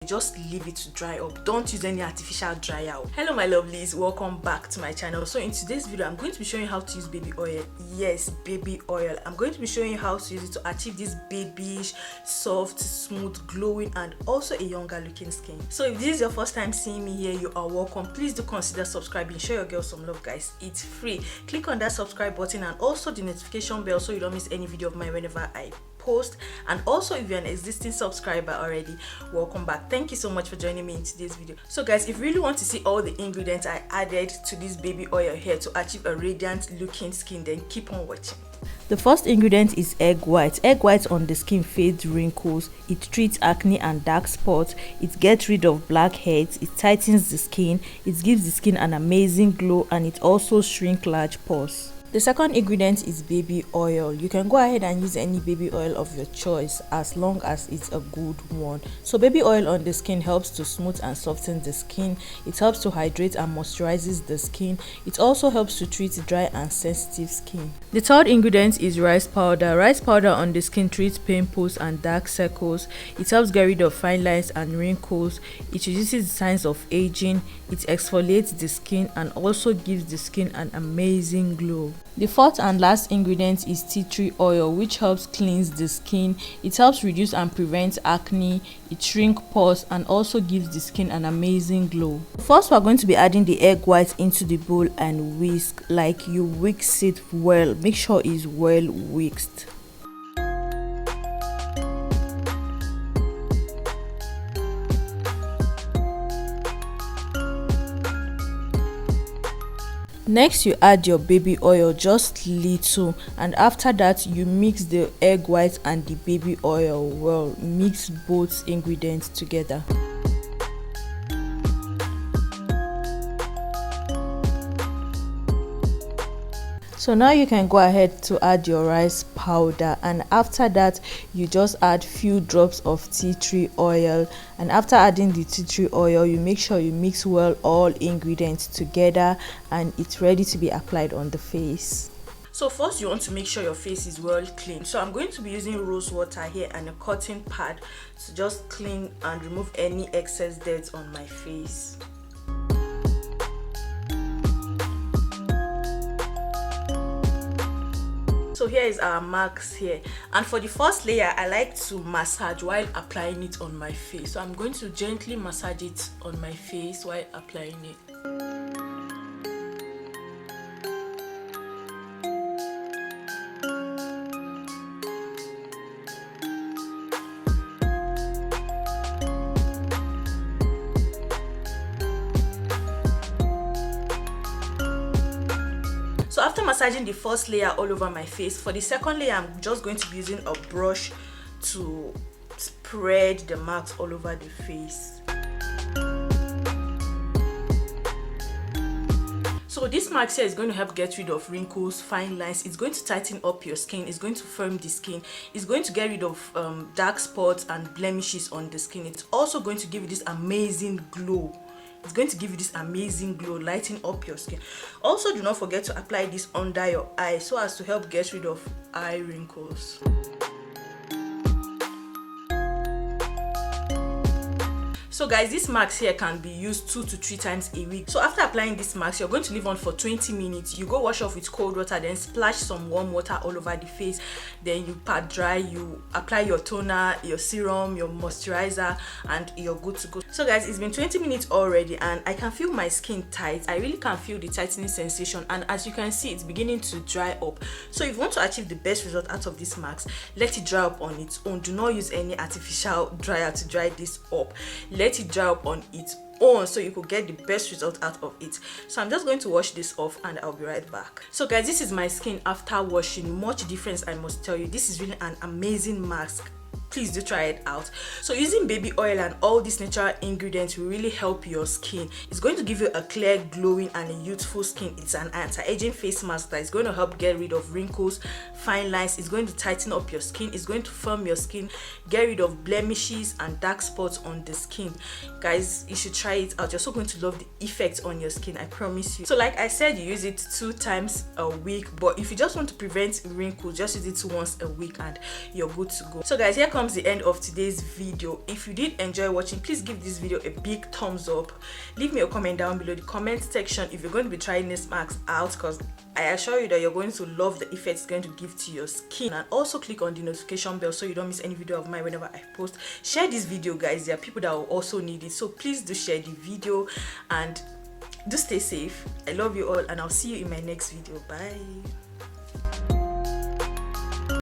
just leave it to dry up. Don't use any artificial dryer. Hello my lovelies, welcome back to my channel. So in today's video I'm going to be showing you how to use baby oil. Yes, baby oil. I'm going to be showing you how to use it to achieve this babyish, soft, smooth, glowing, and also a younger looking skin. So if this is your first time seeing me here, you are welcome. Please do consider subscribing. Show your girl some love, guys. It's free. Click on that subscribe button and also the notification bell so you don't miss any video of mine whenever I post. And also, if you're an existing subscriber already, welcome back. Thank you so much for joining me in today's video. So guys, if you really want to see all the ingredients I added to this baby oil here to achieve a radiant looking skin, then keep on watching. The first ingredient is egg white. Egg white on the skin fades wrinkles, it treats acne and dark spots, it gets rid of blackheads, it tightens the skin, it gives the skin an amazing glow, and it also shrinks large pores. The second ingredient is baby oil. You can go ahead and use any baby oil of your choice as long as it's a good one. So baby oil on the skin helps to smooth and soften the skin. It helps to hydrate and moisturizes the skin. It also helps to treat dry and sensitive skin. The third ingredient is rice powder. Rice powder on the skin treats pimples and dark circles. It helps get rid of fine lines and wrinkles. It reduces the signs of aging. It exfoliates the skin and also gives the skin an amazing glow. The fourth and last ingredient is tea tree oil, which helps cleanse the skin. It helps reduce and prevent acne, it shrinks pores, and also gives the skin an amazing glow. First, we are going to be adding the egg white into the bowl and whisk. Like you whisk it well. Make sure it's well whisked. Next, you add your baby oil, just little, and after that you mix the egg white and the baby oil well. Mix both ingredients together. So now you can go ahead to add your rice powder, and after that you just add few drops of tea tree oil. And after adding the tea tree oil, you make sure you mix well all ingredients together, and it's ready to be applied on the face. So first, you want to make sure your face is well clean. So I'm going to be using rose water here and a cotton pad to just clean and remove any excess dirt on my face. So here is our marks here, and for the first layer I like to massage while applying it on my face. So I'm going to gently massage it on my face while applying it. So after massaging the first layer all over my face, for the second layer I'm just going to be using a brush to spread the marks all over the face. So this mask here is going to help get rid of wrinkles, fine lines. It's going to tighten up your skin. It's going to firm the skin. It's going to get rid of dark spots and blemishes on the skin. It's also going to give you this amazing glow. It's going to give you this amazing glow, lighten up your skin. Also, do not forget to apply this under your eye so as to help get rid of eye wrinkles. So guys, this mask here can be used 2 to 3 times a week. So after applying this mask, you're going to leave on for 20 minutes. You go wash off with cold water, then splash some warm water all over the face. Then you pat dry, you apply your toner, your serum, your moisturizer, and you're good to go. So guys, it's been 20 minutes already and I can feel my skin tight. I really can feel the tightening sensation, and as you can see, it's beginning to dry up. So if you want to achieve the best result out of this mask, let it dry up on its own. Do not use any artificial dryer to dry this up. Let it dry up on its own so you could get the best result out of it. So I'm just going to wash this off and I'll be right back. So guys, this is my skin after washing. Much difference, I must tell you. This is really an amazing mask. Please do try it out. So using baby oil and all these natural ingredients will really help your skin. It's going to give you a clear, glowing, and a youthful skin. It's an anti-aging face mask that is going to help get rid of wrinkles, fine lines. It's going to tighten up your skin. It's going to firm your skin, get rid of blemishes and dark spots on the skin. Guys, you should try it out. You're so going to love the effect on your skin, I promise you. So like I said, you use it 2 times a week, but if you just want to prevent wrinkles, just use it once a week and you're good to go. So guys, here comes comes the end of today's video. If you did enjoy watching, please give this video a big thumbs up. Leave me a comment down below the comment section if you're going to be trying this mask out, because I assure you that you're going to love the effect it's going to give to your skin. And also click on the notification bell so you don't miss any video of mine whenever I post. Share this video, guys. There are people that will also need it, so please do share the video and do stay safe. I love you all, and I'll see you in my next video. Bye.